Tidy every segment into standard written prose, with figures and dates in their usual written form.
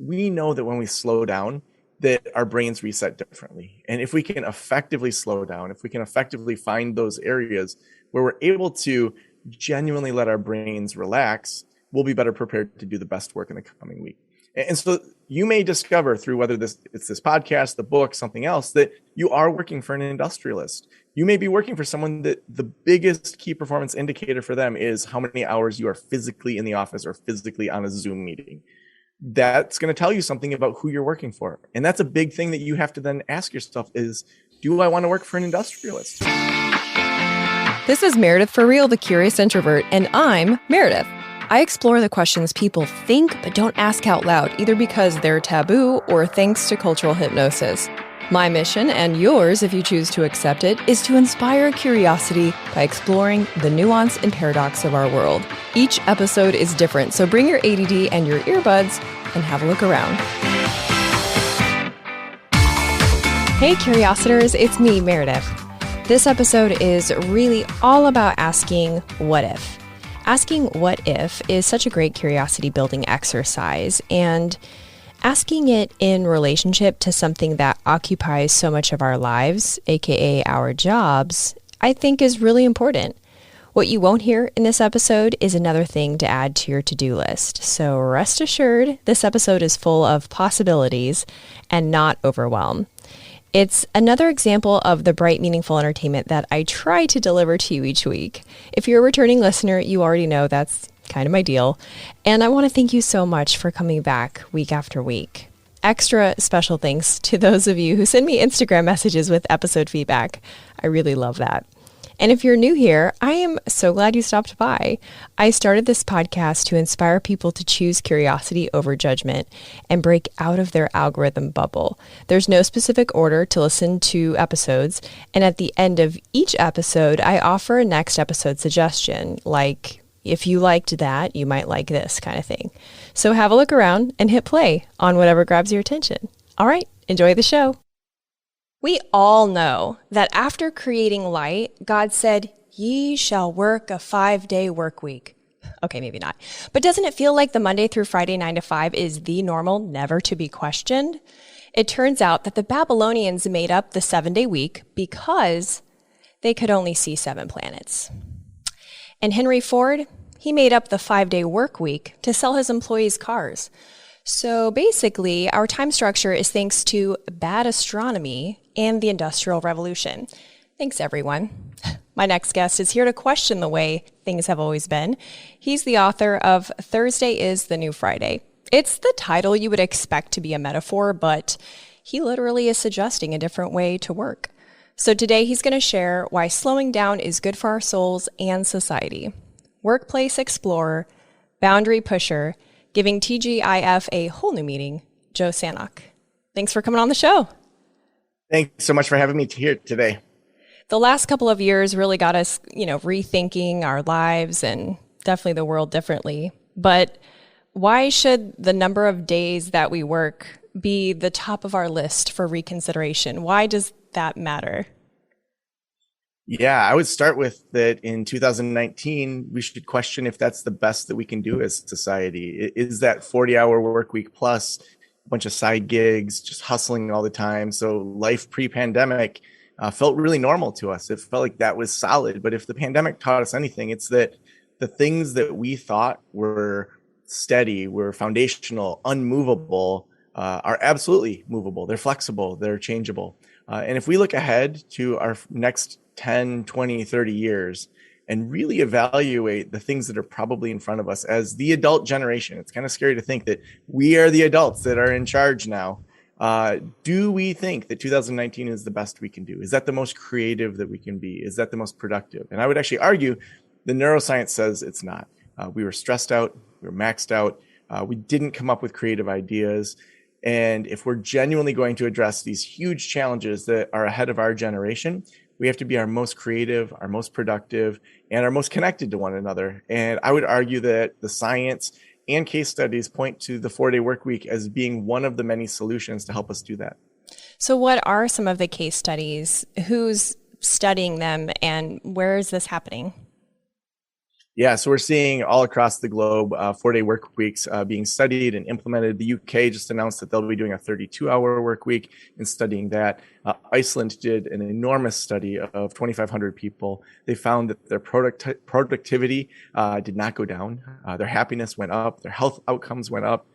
we know that when we slow down, that our brains reset differently. And if we can effectively slow down, if we can effectively find those areas where we're able to genuinely let our brains relax, we'll be better prepared to do the best work in the coming week. And so you may discover through whether it's this podcast, the book, something else, that you are working for an industrialist. You may be working for someone that the biggest key performance indicator for them is how many hours you are physically in the office or physically on a Zoom meeting. That's going to tell you something about who you're working for. And that's a big thing that you have to then ask yourself is, do I want to work for an industrialist? This is Meredith for Real, the Curious Introvert, and I'm Meredith. I explore the questions people think but don't ask out loud, either because they're taboo or thanks to cultural hypnosis. My mission, and yours if you choose to accept it, is to inspire curiosity by exploring the nuance and paradox of our world. Each episode is different, so bring your ADD and your earbuds and have a look around. Hey Curiositors, it's me, Meredith. This episode is really all about asking what if. Asking what if is such a great curiosity building exercise, and asking it in relationship to something that occupies so much of our lives, aka our jobs, I think is really important. What you won't hear in this episode is another thing to add to your to-do list. So rest assured, this episode is full of possibilities and not overwhelm. It's another example of the bright, meaningful entertainment that I try to deliver to you each week. If you're a returning listener, you already know that's kind of my deal. And I want to thank you so much for coming back week after week. Extra special thanks to those of you who send me Instagram messages with episode feedback. I really love that. And if you're new here, I am so glad you stopped by. I started this podcast to inspire people to choose curiosity over judgment and break out of their algorithm bubble. There's no specific order to listen to episodes, and at the end of each episode, I offer a next episode suggestion, like, if you liked that, you might like this kind of thing. So have a look around and hit play on whatever grabs your attention. All right, enjoy the show. We all know that after creating light, God said, "Ye shall work a 5-day work week." Okay, maybe not. But doesn't it feel like the Monday through Friday 9 to 5 is the normal, never to be questioned? It turns out that the Babylonians made up the 7-day week because they could only see 7 planets. And Henry Ford, he made up the 5-day work week to sell his employees cars. So basically, our time structure is thanks to bad astronomy and the Industrial Revolution. Thanks, everyone. My next guest is here to question the way things have always been. He's the author of Thursday is the New Friday. It's the title you would expect to be a metaphor, but he literally is suggesting a different way to work. So today he's going to share why slowing down is good for our souls and society. Workplace explorer, boundary pusher, giving TGIF a whole new meaning, Joe Sanok. Thanks for coming on the show. Thanks so much for having me here today. The last couple of years really got us, rethinking our lives and definitely the world differently. But why should the number of days that we work be the top of our list for reconsideration? Why does that matter? Yeah, I would start with that in 2019, we should question if that's the best that we can do as society. Is that 40-hour work week plus a bunch of side gigs, just hustling all the time? So life pre-pandemic felt really normal to us. It felt like that was solid. But if the pandemic taught us anything, it's that the things that we thought were steady, were foundational, unmovable, are absolutely movable. They're flexible, they're changeable. And if we look ahead to our next 10, 20, 30 years and really evaluate the things that are probably in front of us as the adult generation, it's kind of scary to think that we are the adults that are in charge now. Do we think that 2019 is the best we can do? Is that the most creative that we can be? Is that the most productive? And I would actually argue the neuroscience says it's not. We were stressed out. We were maxed out. We didn't come up with creative ideas. And if we're genuinely going to address these huge challenges that are ahead of our generation, we have to be our most creative, our most productive, and our most connected to one another. And I would argue that the science and case studies point to the 4-day work week as being one of the many solutions to help us do that. So what are some of the case studies? Who's studying them and where is this happening? Yeah, so we're seeing all across the globe 4-day work weeks being studied and implemented. The UK just announced that they'll be doing a 32-hour work week and studying that. Iceland did an enormous study of 2,500 people. They found that their productivity did not go down. Their happiness went up. Their health outcomes went up.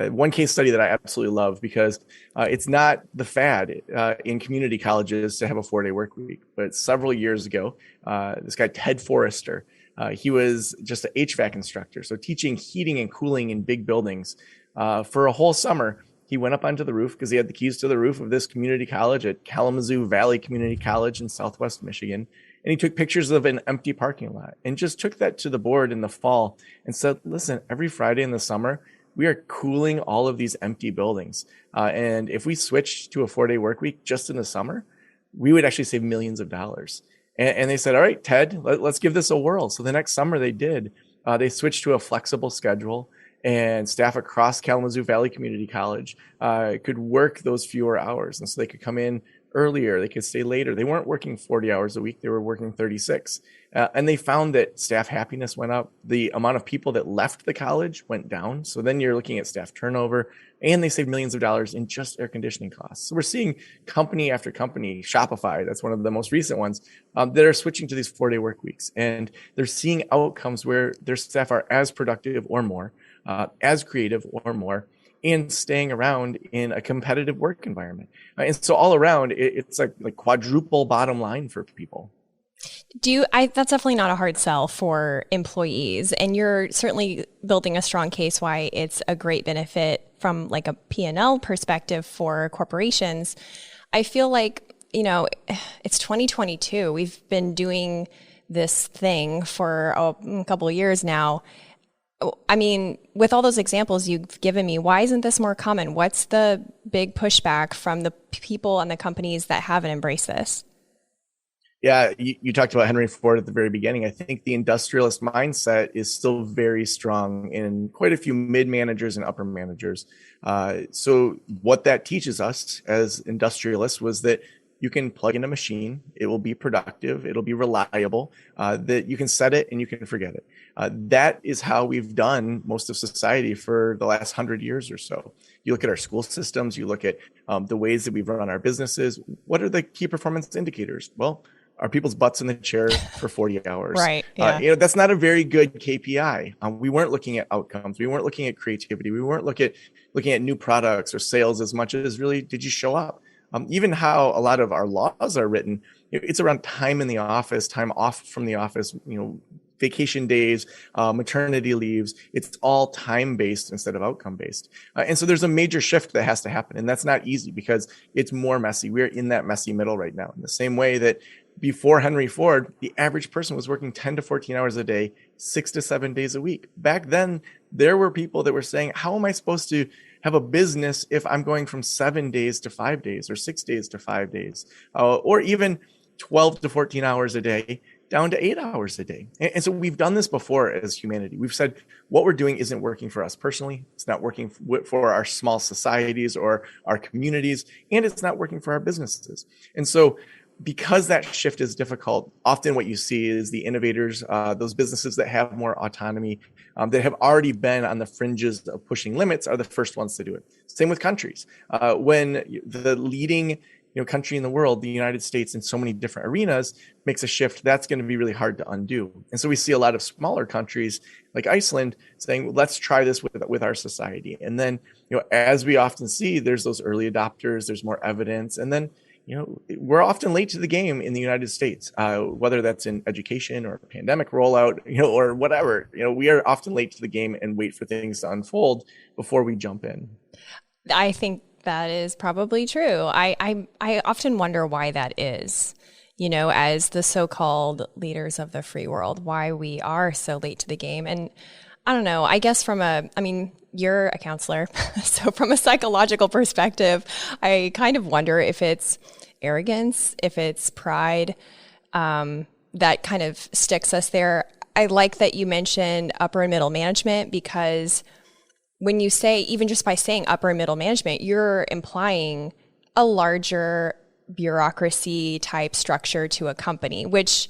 One case study that I absolutely love because it's not the fad in community colleges to have a 4-day work week, but several years ago, this guy, Ted Forrester, he was just an HVAC instructor, so teaching heating and cooling in big buildings. For a whole summer, he went up onto the roof because he had the keys to the roof of this community college at Kalamazoo Valley Community College in Southwest Michigan. And he took pictures of an empty parking lot and just took that to the board in the fall and said, listen, every Friday in the summer, we are cooling all of these empty buildings. And if we switched to a 4-day work week just in the summer, we would actually save millions of dollars. And they said, all right, Ted, let's give this a whirl. So the next summer they did. They switched to a flexible schedule, and staff across Kalamazoo Valley Community College could work those fewer hours. And so they could come in earlier, they could stay later. They weren't working 40 hours a week, they were working 36. And they found that staff happiness went up. The amount of people that left the college went down. So then you're looking at staff turnover, and they saved millions of dollars in just air conditioning costs. So we're seeing company after company, Shopify, that's one of the most recent ones, that are switching to these 4-day work weeks. And they're seeing outcomes where their staff are as productive or more, as creative or more, and staying around in a competitive work environment. And so all around, it's like quadruple bottom line for people. That's definitely not a hard sell for employees. And you're certainly building a strong case why it's a great benefit from like a P&L perspective for corporations. I feel like, it's 2022. We've been doing this thing for a couple of years now. I mean, with all those examples you've given me, why isn't this more common? What's the big pushback from the people and the companies that haven't embraced this? Yeah, you talked about Henry Ford at the very beginning. I think the industrialist mindset is still very strong in quite a few mid-managers and upper managers. So what that teaches us as industrialists was that you can plug in a machine, it will be productive, it'll be reliable, that you can set it and you can forget it. That is how we've done most of society for the last 100 years or so. You look at our school systems, you look at the ways that we've run our businesses. What are the key performance indicators? Well, are people's butts in the chair for 40 hours? Right. Yeah. That's not a very good KPI. We weren't looking at outcomes. We weren't looking at creativity. We weren't looking at new products or sales as much as really, did you show up? Even how a lot of our laws are written, it's around time in the office, time off from the office, vacation days, maternity leaves. It's all time-based instead of outcome-based. And so there's a major shift that has to happen. And that's not easy because it's more messy. We're in that messy middle right now. In the same way that before Henry Ford, the average person was working 10 to 14 hours a day, 6 to 7 days a week. Back then, there were people that were saying, how am I supposed to have a business if I'm going from 7 days to 5 days or 6 days to 5 days, or even 12 to 14 hours a day down to 8 hours a day. And so we've done this before as humanity. We've said what we're doing isn't working for us personally. It's not working for our small societies or our communities, and it's not working for our businesses. And so because that shift is difficult, often what you see is the innovators, those businesses that have more autonomy, that have already been on the fringes of pushing limits, are the first ones to do it. Same with countries. When the leading country in the world, the United States, in so many different arenas, makes a shift, that's going to be really hard to undo. And so we see a lot of smaller countries like Iceland saying, well, let's try this with our society. And then, as we often see, there's those early adopters, there's more evidence, and then we're often late to the game in the United States, whether that's in education or pandemic rollout, or whatever. We are often late to the game and wait for things to unfold before we jump in. I think that is probably true. I often wonder why that is, as the so-called leaders of the free world, why we are so late to the game. And I don't know, I guess you're a counselor. So from a psychological perspective, I kind of wonder if it's arrogance, if it's pride, that kind of sticks us there. I like that you mentioned upper and middle management, because when you say, even just by saying upper and middle management, you're implying a larger bureaucracy type structure to a company, which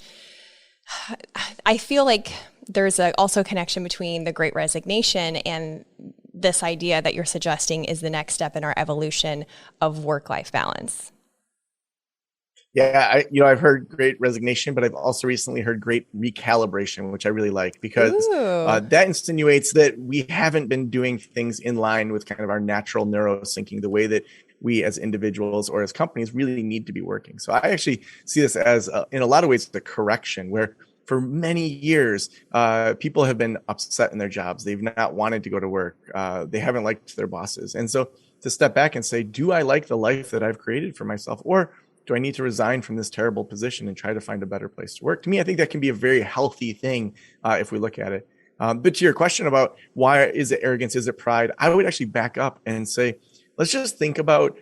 I feel like there's also a connection between the Great Resignation and this idea that you're suggesting is the next step in our evolution of work-life balance. Yeah, I've heard great resignation, but I've also recently heard great recalibration, which I really like because Ooh. that insinuates that we haven't been doing things in line with kind of our natural neurosyncing, the way that we as individuals or as companies really need to be working. So I actually see this as, in a lot of ways, the correction where for many years, people have been upset in their jobs. They've not wanted to go to work. They haven't liked their bosses. And so to step back and say, do I like the life that I've created for myself? Or do I need to resign from this terrible position and try to find a better place to work? To me, I think that can be a very healthy thing if we look at it. But to your question about why is it arrogance, is it pride? I would actually back up and say, let's just think about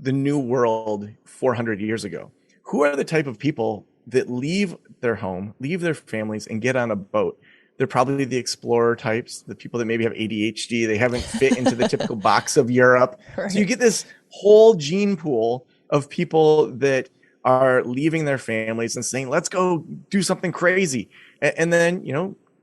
the new world 400 years ago. Who are the type of people that leave their home, leave their families, and get on a boat? They're probably the explorer types, the people that maybe have ADHD. They haven't fit into the typical box of Europe. Right. So you get this whole gene pool of people that are leaving their families and saying, let's go do something crazy. And then,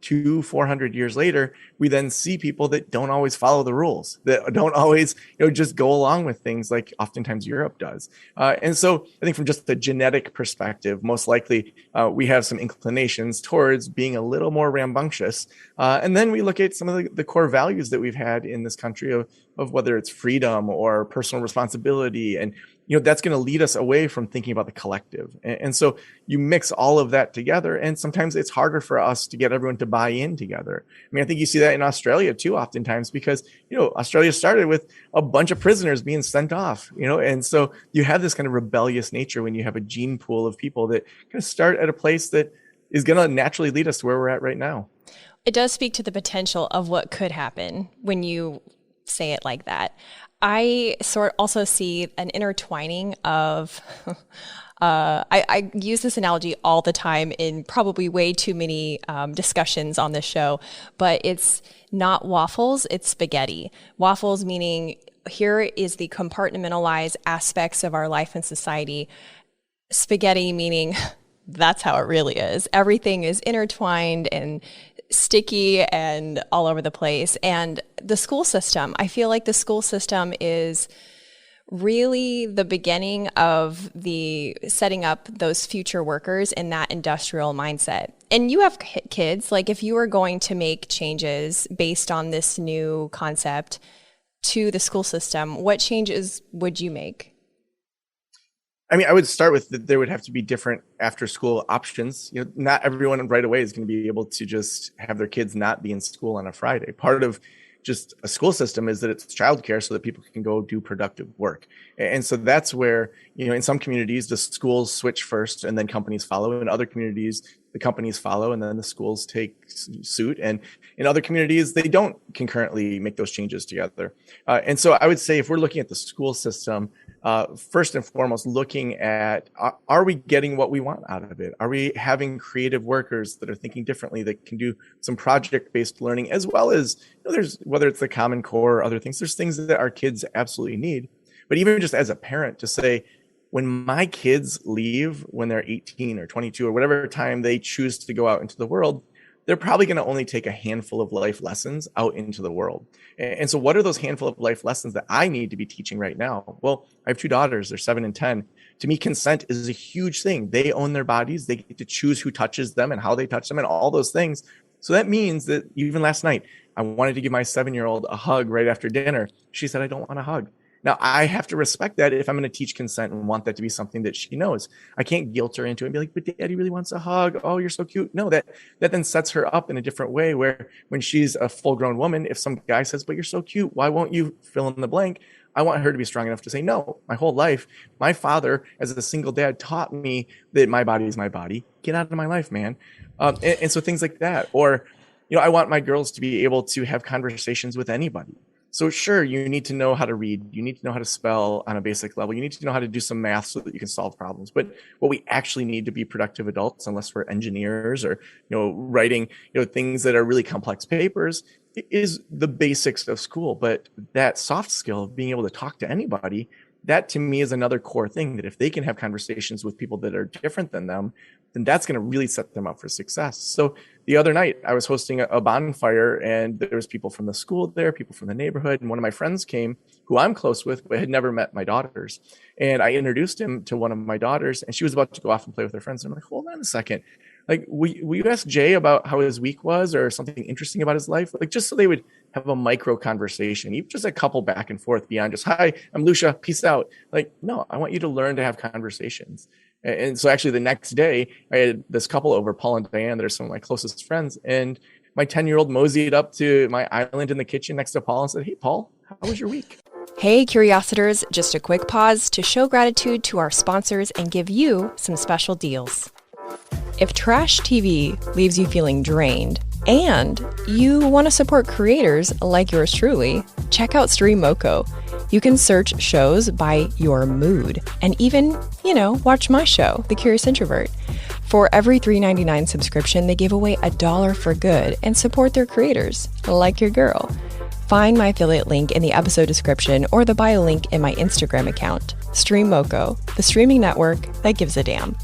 400 years later, we then see people that don't always follow the rules, that don't always, just go along with things like oftentimes Europe does. And so I think from just the genetic perspective, most likely we have some inclinations towards being a little more rambunctious. And then we look at some of the core values that we've had in this country of whether it's freedom or personal responsibility. And that's going to lead us away from thinking about the collective. And so you mix all of that together, and sometimes it's harder for us to get everyone to buy in together. I mean, I think you see that in Australia too, oftentimes, because, Australia started with a bunch of prisoners being sent off, and so you have this kind of rebellious nature when you have a gene pool of people that kind of start at a place that is going to naturally lead us to where we're at right now. It does speak to the potential of what could happen when you say it like that. I also see an intertwining of, I use this analogy all the time in probably way too many discussions on this show, but it's not waffles, it's spaghetti. Waffles meaning here is the compartmentalized aspects of our life and society. Spaghetti meaning that's how it really is. Everything is intertwined and sticky and all over the place. And the school system, I feel like the school system is really the beginning of the setting up those future workers in that industrial mindset. And you have kids, like if you were going to make changes based on this new concept to the school system, what changes would you make? I mean, I would start with that there would have to be different after school options. Not everyone right away is going to be able to just have their kids not be in school on a Friday. Part of just a school system is that it's childcare so that people can go do productive work. And so that's where, in some communities, the schools switch first and then companies follow. In other communities, the companies follow and then the schools take suit. And in other communities, they don't concurrently make those changes together. And so I would say if we're looking at the school system, first and foremost, looking at, are we getting what we want out of it? Are we having creative workers that are thinking differently, that can do some project-based learning, as well as, there's, whether it's the Common Core or other things, there's things that our kids absolutely need. But even just as a parent to say, when my kids leave when they're 18 or 22 or whatever time they choose to go out into the world, they're probably going to only take a handful of life lessons out into the world. And so what are those handful of life lessons that I need to be teaching right now? Well, I have two daughters, they're 7 and 10. To me, consent is a huge thing. They own their bodies. They get to choose who touches them and how they touch them and all those things. So that means that even last night, I wanted to give my 7-year-old a hug right after dinner. She said, I don't want a hug. Now, I have to respect that if I'm going to teach consent and want that to be something that she knows. I can't guilt her into it and be like, but Daddy really wants a hug. Oh, you're so cute. No, that then sets her up in a different way where when she's a full-grown woman, if some guy says, but you're so cute, why won't you fill in the blank? I want her to be strong enough to say, no, my whole life, my father, as a single dad, taught me that my body is my body. Get out of my life, man. And so things like that. Or, I want my girls to be able to have conversations with anybody. So sure, you need to know how to read. You need to know how to spell on a basic level. You need to know how to do some math so that you can solve problems. But what we actually need to be productive adults, unless we're engineers or, writing, things that are really complex papers, is the basics of school. But that soft skill of being able to talk to anybody, that to me is another core thing, that if they can have conversations with people that are different than them, then that's going to really set them up for success. So the other night I was hosting a bonfire, and there was people from the school there, people from the neighborhood. And one of my friends came who I'm close with, but had never met my daughters. And I introduced him to one of my daughters, and she was about to go off and play with her friends. And I'm like, hold on a second. Like, will you ask Jay about how his week was or something interesting about his life? Like, just so they would have a micro conversation, even just a couple back and forth beyond just, hi, I'm Lucia, peace out. Like, no, I want you to learn to have conversations. And so actually the next day I had this couple over, Paul and Diane, that are some of my closest friends. And my 10-year-old moseyed up to my island in the kitchen next to Paul and said, hey, Paul, how was your week? Hey, Curiositors, just a quick pause to show gratitude to our sponsors and give you some special deals. If trash TV leaves you feeling drained and you want to support creators like yours truly, check out StreamMoko. You can search shows by your mood and even, watch my show, The Curious Introvert. For every $3.99 subscription, they give away $1 for good and support their creators, like your girl. Find my affiliate link in the episode description or the bio link in my Instagram account. StreamMoko, the streaming network that gives a damn.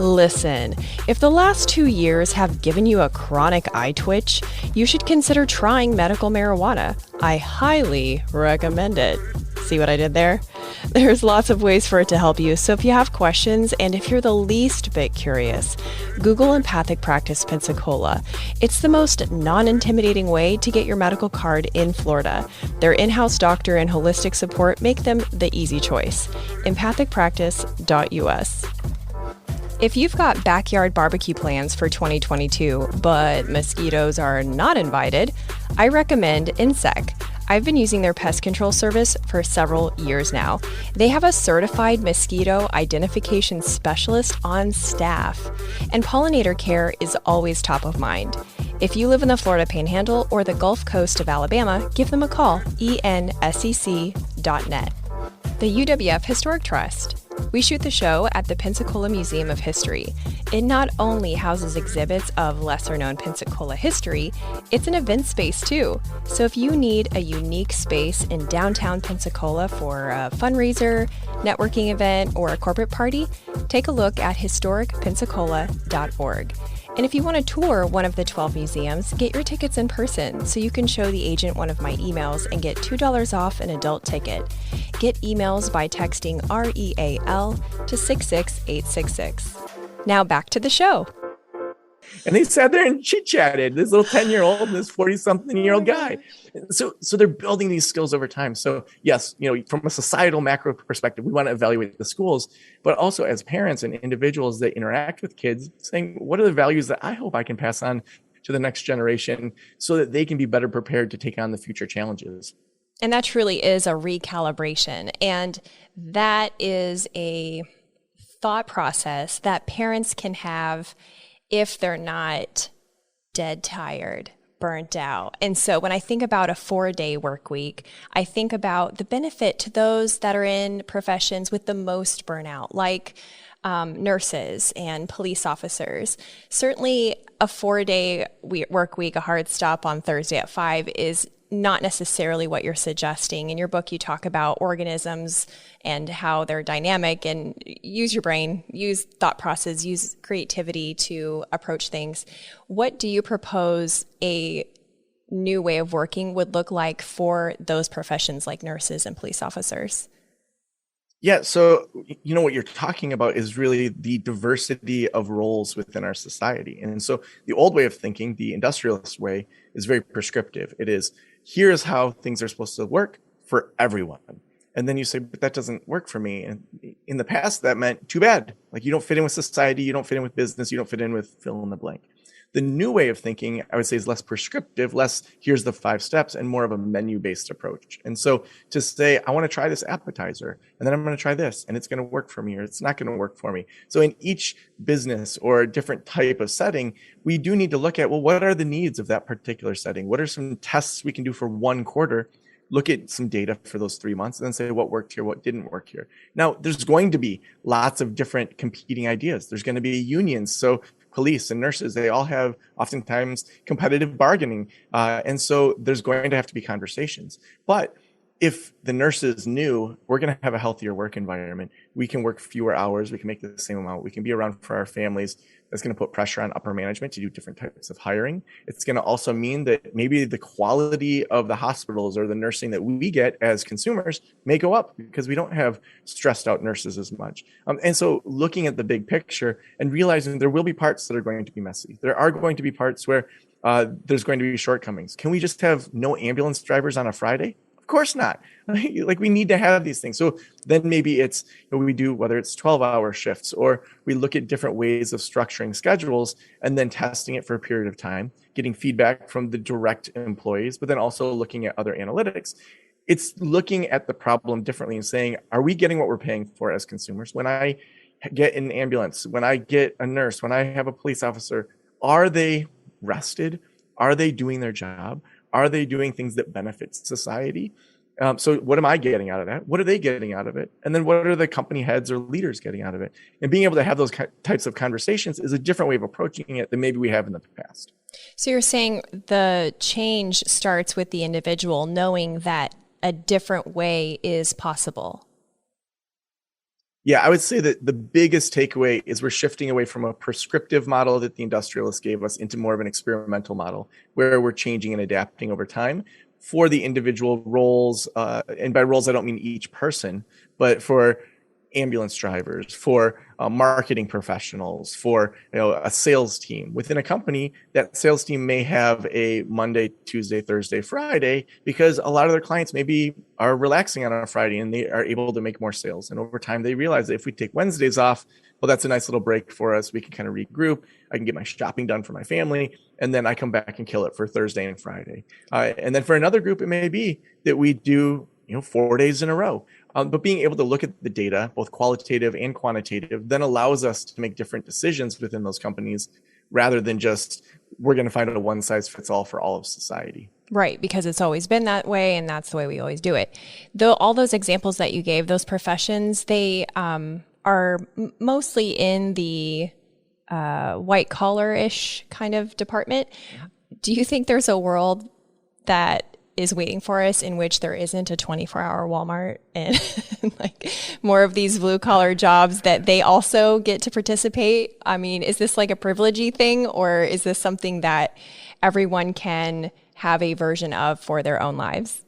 Listen, if the last 2 years have given you a chronic eye twitch, you should consider trying medical marijuana. I highly recommend it. See what I did there? There's lots of ways for it to help you, so if you have questions and if you're the least bit curious, Google Empathic Practice Pensacola. It's the most non-intimidating way to get your medical card in Florida. Their in-house doctor and holistic support make them the easy choice. empathicpractice.us. If you've got backyard barbecue plans for 2022, but mosquitoes are not invited, I recommend Insect. I've been using their pest control service for several years now. They have a certified mosquito identification specialist on staff, and pollinator care is always top of mind. If you live in the Florida Panhandle or the Gulf Coast of Alabama, give them a call, ensec.net. The UWF Historic Trust. We shoot the show at the Pensacola Museum of History. It not only houses exhibits of lesser-known Pensacola history, it's an event space too. So if you need a unique space in downtown Pensacola for a fundraiser, networking event, or a corporate party, take a look at historicpensacola.org. And if you want to tour one of the 12 museums, get your tickets in person so you can show the agent one of my emails and get $2 off an adult ticket. Get emails by texting REAL to 66866. Now back to the show. And they sat there and chit-chatted, this little 10-year-old and this 40-something-year-old guy. So they're building these skills over time. So yes, from a societal macro perspective, we want to evaluate the schools, but also as parents and individuals that interact with kids, saying, what are the values that I hope I can pass on to the next generation so that they can be better prepared to take on the future challenges? And that truly is a recalibration. And that is a thought process that parents can have if they're not dead tired, burnt out. And so when I think about a 4-day work week, I think about the benefit to those that are in professions with the most burnout, like nurses and police officers. Certainly a 4-day work week, a hard stop on Thursday at 5 is not necessarily what you're suggesting. In your book, you talk about organisms and how they're dynamic, and use your brain, use thought process, use creativity to approach things. What do you propose a new way of working would look like for those professions like nurses and police officers? Yeah, so what you're talking about is really the diversity of roles within our society. And so the old way of thinking, the industrialist way, is very prescriptive. It is, here's how things are supposed to work for everyone. And then you say, but that doesn't work for me. And in the past, that meant too bad. Like, you don't fit in with society, you don't fit in with business, you don't fit in with fill in the blank. The new way of thinking, I would say, is less prescriptive, less here's the 5 steps, and more of a menu-based approach. And so to say, I want to try this appetizer, and then I'm going to try this, and it's going to work for me, or it's not going to work for me. So in each business or different type of setting, we do need to look at, well, what are the needs of that particular setting? What are some tests we can do for 1 quarter? Look at some data for those 3 months and then say what worked here, what didn't work here. Now, there's going to be lots of different competing ideas. There's going to be unions. So police and nurses, they all have oftentimes competitive bargaining. And so there's going to have to be conversations. But if the nurses knew we're going to have a healthier work environment, we can work fewer hours, we can make the same amount, we can be around for our families. That's going to put pressure on upper management to do different types of hiring. It's going to also mean that maybe the quality of the hospitals or the nursing that we get as consumers may go up because we don't have stressed out nurses as much. And so looking at the big picture and realizing there will be parts that are going to be messy. There are going to be parts where there's going to be shortcomings. Can we just have no ambulance drivers on a Friday? Of course not. Like we need to have these things. So then maybe it's we do, whether it's 12-hour shifts, or we look at different ways of structuring schedules and then testing it for a period of time, getting feedback from the direct employees, but then also looking at other analytics. It's looking at the problem differently and saying, are we getting what we're paying for as consumers? When I get an ambulance, when I get a nurse, when I have a police officer, are they rested? Are they doing their job? Are they doing things that benefit society? So what am I getting out of that? What are they getting out of it? And then what are the company heads or leaders getting out of it? And being able to have those types of conversations is a different way of approaching it than maybe we have in the past. So you're saying the change starts with the individual knowing that a different way is possible. Yeah, I would say that the biggest takeaway is we're shifting away from a prescriptive model that the industrialists gave us into more of an experimental model where we're changing and adapting over time for the individual roles. And by roles, I don't mean each person, but for ambulance drivers, for marketing professionals, for a sales team within a company. That sales team may have a Monday, Tuesday, Thursday, Friday, because a lot of their clients maybe are relaxing on a Friday and they are able to make more sales. And over time, they realize that if we take Wednesdays off, well, that's a nice little break for us. We can kind of regroup. I can get my shopping done for my family, and then I come back and kill it for Thursday and Friday. And then for another group, it may be that we do 4 days in a row. But being able to look at the data, both qualitative and quantitative, then allows us to make different decisions within those companies rather than just we're going to find a one size fits all for all of society. Right, because it's always been that way and that's the way we always do it. Though all those examples that you gave, those professions, they are mostly in the white collar-ish kind of department. Do you think there's a world that is waiting for us in which there isn't a 24-hour Walmart and like more of these blue collar jobs that they also get to participate? I mean, is this like a privilegey thing, or is this something that everyone can have a version of for their own lives?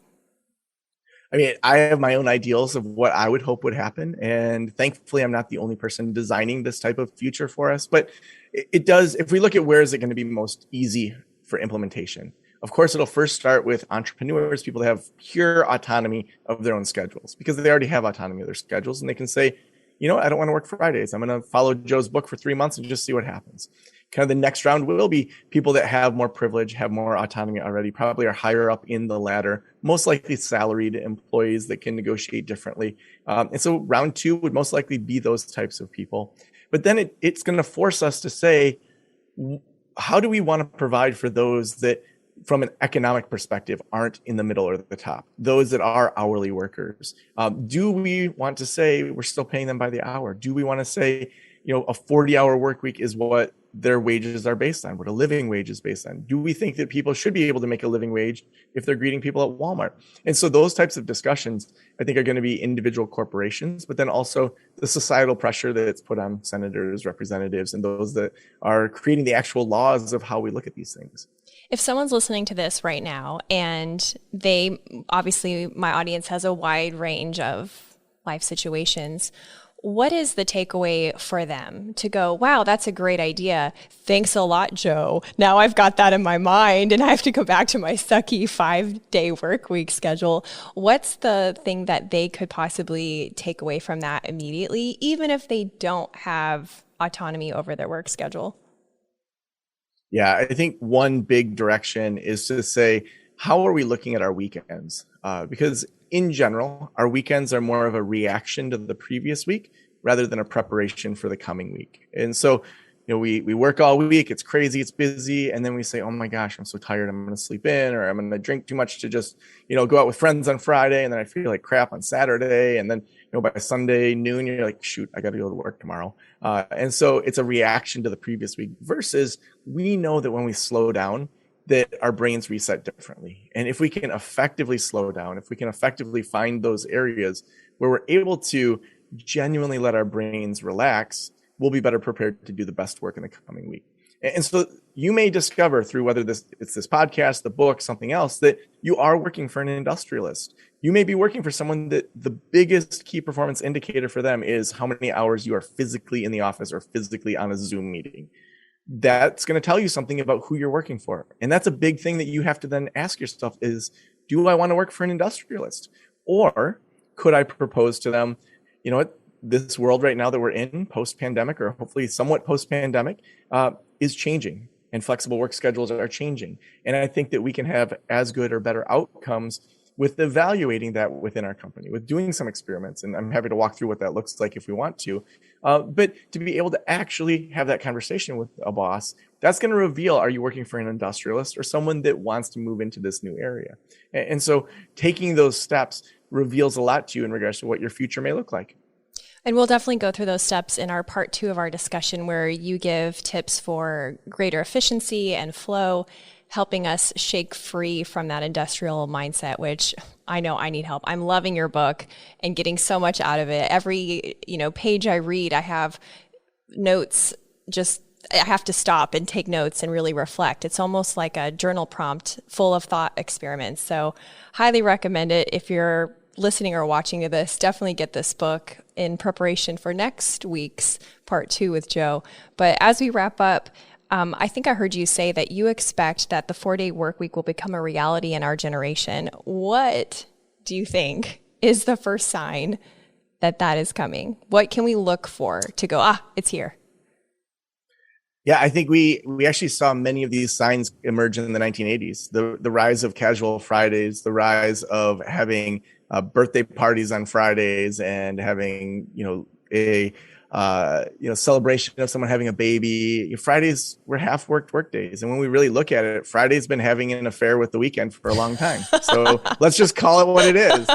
I mean, I have my own ideals of what I would hope would happen. And thankfully, I'm not the only person designing this type of future for us. But it does, if we look at where is it going to be most easy for implementation, of course, it'll first start with entrepreneurs, people that have pure autonomy of their own schedules, because they already have autonomy of their schedules. And they can say, I don't want to work Fridays. I'm going to follow Joe's book for 3 months and just see what happens. Kind of the next round will be people that have more privilege, have more autonomy already, probably are higher up in the ladder, most likely salaried employees that can negotiate differently. And so round 2 would most likely be those types of people. But then it's going to force us to say, how do we want to provide for those that from an economic perspective aren't in the middle or the top, those that are hourly workers? Do we want to say we're still paying them by the hour? Do we want to say, a 40-hour work week is what their wages are based on, what a living wage is based on? Do we think that people should be able to make a living wage if they're greeting people at Walmart? And so those types of discussions, I think, are going to be individual corporations, but then also the societal pressure that's put on senators, representatives, and those that are creating the actual laws of how we look at these things. If someone's listening to this right now and obviously my audience has a wide range of life situations, what is the takeaway for them to go, wow, that's a great idea. Thanks a lot, Joe. Now I've got that in my mind and I have to go back to my sucky 5-day work week schedule. What's the thing that they could possibly take away from that immediately, even if they don't have autonomy over their work schedule? Yeah, I think one big direction is to say, how are we looking at our weekends? Because in general, our weekends are more of a reaction to the previous week rather than a preparation for the coming week. And so, we work all week, it's crazy, it's busy, and then we say, oh my gosh, I'm so tired, I'm going to sleep in, or I'm going to drink too much to just, go out with friends on Friday, and then I feel like crap on Saturday, and then, by Sunday noon, you're like, shoot, I got to go to work tomorrow. And so it's a reaction to the previous week versus we know that when we slow down, that our brains reset differently. And if we can effectively slow down, if we can effectively find those areas where we're able to genuinely let our brains relax, we'll be better prepared to do the best work in the coming week. And so you may discover through whether it's this podcast, the book, something else, that you are working for an industrialist. You may be working for someone that the biggest key performance indicator for them is how many hours you are physically in the office or physically on a Zoom meeting. That's going to tell you something about who you're working for. And that's a big thing that you have to then ask yourself is, do I want to work for an industrialist? Or could I propose to them, you know what, this world right now that we're in, post-pandemic, or hopefully somewhat post-pandemic, is changing, and flexible work schedules are changing. And I think that we can have as good or better outcomes with evaluating that within our company, with doing some experiments. And I'm happy to walk through what that looks like if we want to. But to be able to actually have that conversation with a boss, that's going to reveal, are you working for an industrialist or someone that wants to move into this new area? And so taking those steps reveals a lot to you in regards to what your future may look like. And we'll definitely go through those steps in our part 2 of our discussion, where you give tips for greater efficiency and flow, helping us shake free from that industrial mindset, which I know I need help. I'm loving your book and getting so much out of it. Every, page I read, I have notes, I have to stop and take notes and really reflect. It's almost like a journal prompt full of thought experiments. So highly recommend it. If you're listening or watching to this, definitely get this book in preparation for next week's part 2 with Joe. But as we wrap up, I think I heard you say that you expect that the 4-day work week will become a reality in our generation. What do you think is the first sign that that is coming? What can we look for to go, it's here? Yeah, I think we actually saw many of these signs emerge in the 1980s. The rise of casual Fridays, the rise of having birthday parties on Fridays, and having a celebration of someone having a baby. Fridays were half worked work days, and when we really look at it, Friday's been having an affair with the weekend for a long time. So let's just call it what it is.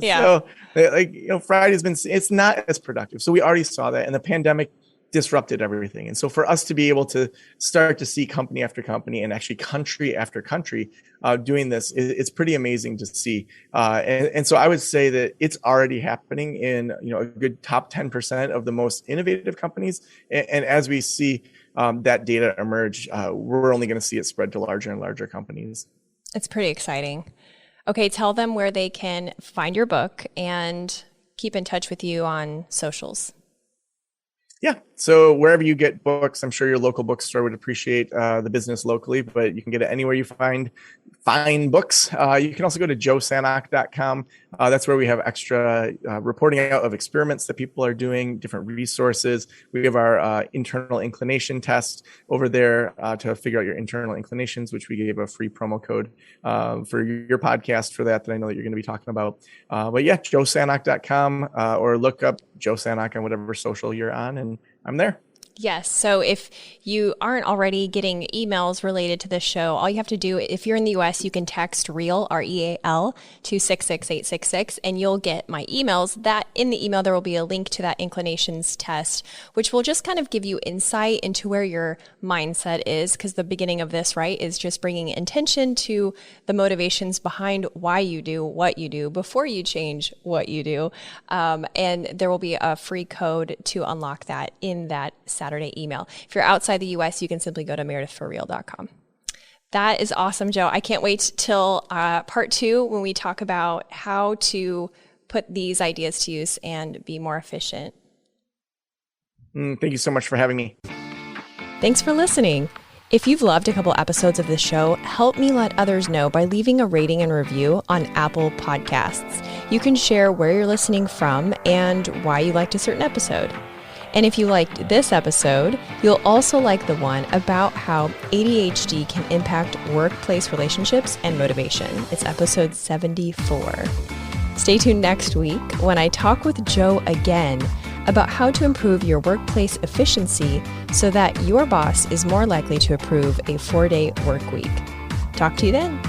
Yeah. So Friday's been, it's not as productive. So we already saw that, and the pandemic disrupted everything. And so for us to be able to start to see company after company, and actually country after country doing this, it's pretty amazing to see. And so I would say that it's already happening in a good top 10% of the most innovative companies. And as we see that data emerge, we're only going to see it spread to larger and larger companies. It's pretty exciting. Okay, tell them where they can find your book and keep in touch with you on socials. Yeah. So wherever you get books, I'm sure your local bookstore would appreciate the business locally, but you can get it anywhere you find fine books. You can also go to joesanok.com. That's where we have extra reporting out of experiments that people are doing, different resources. We have our internal inclination test over there to figure out your internal inclinations, which we gave a free promo code for your podcast for that I know that you're going to be talking about. But yeah, joesanok.com or look up Joe Sanok on whatever social you're on, and I'm there. Yes. So if you aren't already getting emails related to this show, all you have to do, if you're in the US, you can text REAL, REAL, to 66866, and you'll get my emails. That in the email, there will be a link to that inclinations test, which will just kind of give you insight into where your mindset is, because the beginning of this, right, is just bringing intention to the motivations behind why you do what you do before you change what you do. And there will be a free code to unlock that in that Saturday email. If you're outside the US, you can simply go to meredithforreal.com. That is awesome, Joe. I can't wait till part 2 when we talk about how to put these ideas to use and be more efficient. Thank you so much for having me. Thanks for listening. If you've loved a couple episodes of this show, help me let others know by leaving a rating and review on Apple Podcasts. You can share where you're listening from and why you liked a certain episode. And if you liked this episode, you'll also like the one about how ADHD can impact workplace relationships and motivation. It's episode 74. Stay tuned next week when I talk with Joe again about how to improve your workplace efficiency so that your boss is more likely to approve a 4-day work week. Talk to you then.